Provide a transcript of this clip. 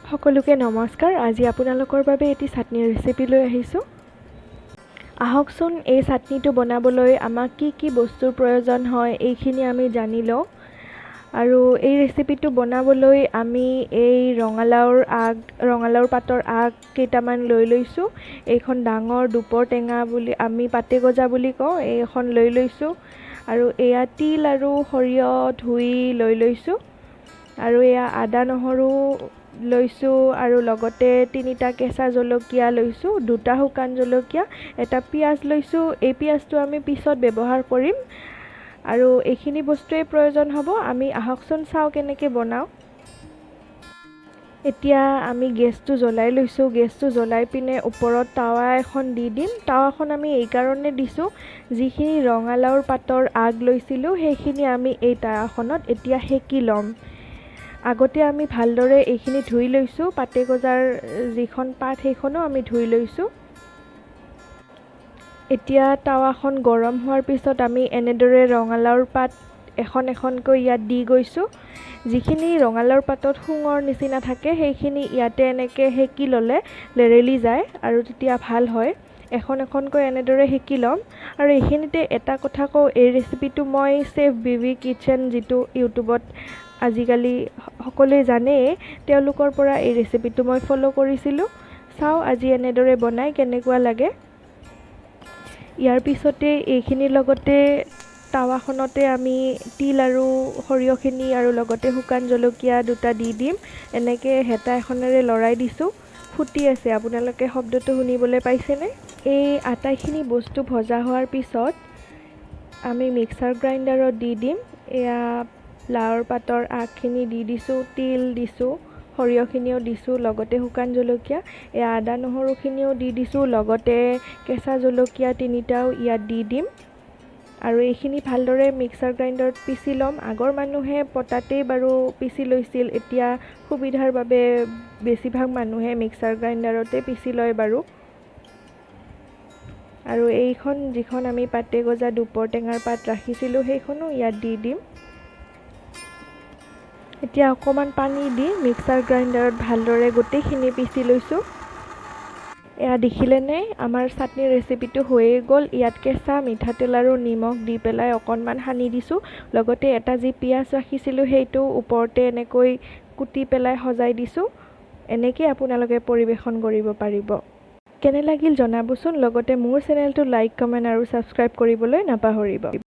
সকলোকে নমস্কাৰ। আজি আপোনালোকৰ বাবে এটি চাটনিৰ ৰেচিপি লৈ আহিছোঁ। আহকচোন এই চাটনিটো বনাবলৈ আমাক কি কি বস্তুৰ প্ৰয়োজন হয় এইখিনি আমি জানি লওঁ। আৰু এই ৰেচিপিটো বনাবলৈ আমি এই ৰঙালাওৰ পাতৰ আগ কেইটামান লৈ লৈছোঁ। এইখন ডাঙৰ দুপৰ টেঙা বুলি আমি পাতে গজা বুলি কওঁ, এইখন লৈ লৈছোঁ। আৰু এয়া তিল আৰু সৰিয়হ ধুই লৈ লৈছোঁ। আৰু এয়া আদা নহৰু লৈছোঁ আৰু লগতে 3টা কেঁচা জলকীয়া লৈছোঁ, 2টা শুকান জলকীয়া, এটা পিঁয়াজ লৈছোঁ। এই পিঁয়াজটো আমি পিছত ব্যৱহাৰ কৰিম। আৰু এইখিনি বস্তুৱেই প্ৰয়োজন হ'ব। আমি আহকচোন চাওঁ কেনেকৈ বনাওঁ। এতিয়া আমি গেছটো জ্বলাই লৈছোঁ। গেছটো জ্বলাই পিনে ওপৰত টাৱা এখন দি দিম। টাৱাখন আমি এইকাৰণে দিছোঁ, যিখিনি ৰঙালাওৰ পাতৰ আগ লৈছিলোঁ সেইখিনি আমি এই টাৱাখনত এতিয়া সেকি ল'ম। আগতে আমি ভালদৰে এইখিনি ধুই লৈছোঁ। পাতে গজাৰ যিখন পাত সেইখনো আমি ধুই লৈছোঁ। এতিয়া টাৱাখন গৰম হোৱাৰ পিছত আমি এনেদৰে ৰঙালাওৰ পাত এখন এখনকৈ ইয়াত দি গৈছোঁ। যিখিনি ৰঙালাওৰ পাতত শুঙৰ নিচিনা থাকে সেইখিনি ইয়াতে এনেকৈ সেকি ল'লে লেৰেলি যায় আৰু তেতিয়া ভাল হয়। এখন এখনকৈ এনেদৰে সেকি ল'ম। আৰু এইখিনিতে এটা কথা কওঁ, এই ৰেচিপিটো মই চেফ বিবি কিটচেন যিটো ইউটিউবত আজিকালি সকলোৱে জানেই, তেওঁলোকৰ পৰা এই ৰেচিপিটো মই ফ'ল' কৰিছিলোঁ। চাওঁ আজি এনেদৰে বনাই কেনেকুৱা লাগে। ইয়াৰ পিছতে এইখিনিৰ লগতে টাৱাখনতে আমি তিল আৰু সৰিয়হখিনি আৰু লগতে শুকান জলকীয়া 2টা দি দিম। এনেকৈ হেতা এখনেৰে লৰাই দিছোঁ। ফুটি আছে, আপোনালোকে শব্দটো শুনিবলৈ পাইছেনে? এই আটাইখিনি বস্তু ভজা হোৱাৰ পিছত আমি মিক্সাৰ গ্ৰাইণ্ডাৰত দি দিম। এয়া লাওৰ পাতৰ আগখিনি দি দিছোঁ, তিল দিছোঁ, সৰিয়হখিনিও দিছোঁ, লগতে শুকান জলকীয়া, এয়া আদা নহৰুখিনিও দি দিছোঁ, লগতে কেঁচা জলকীয়া 3টাও ইয়াত দি দিম। আৰু এইখিনি ভালদৰে মিক্সাৰ গ্ৰাইণ্ডাৰত পিচি ল'ম। আগৰ মানুহে পটাতেই বাৰু পিচি লৈছিল, এতিয়া সুবিধাৰ বাবে বেছিভাগ মানুহে মিক্সাৰ গ্ৰাইণ্ডাৰতে পিচি লয় বাৰু। আৰু এইখন যিখন আমি পাতে গজা দুপৰ টেঙাৰ পাত ৰাখিছিলোঁ সেইখনো ইয়াত দি দিম। এতিয়া অকণমান পানী দি মিক্সাৰ গ্ৰাইণ্ডাৰত ভালদৰে গোটেইখিনি পিচি লৈছোঁ। এয়া দেখিলেনে, আমাৰ চাটনিৰ ৰেচিপিটো হৈয়ে গ'ল। ইয়াত কেঁচা মিঠাতেল আৰু নিমখ দি পেলাই অকণমান সানি দিছোঁ। লগতে এটা যি পিঁয়াজ ৰাখিছিলোঁ সেইটো ওপৰতে এনেকৈ কুটি পেলাই সজাই দিছোঁ। এনেকৈ আপোনালোকে পৰিৱেশন কৰিব পাৰিব। কেনে লাগিল জনাবচোন। লগতে মোৰ চেনেলটো লাইক, কমেণ্ট আৰু ছাবস্ক্ৰাইব কৰিবলৈ নাপাহৰিব।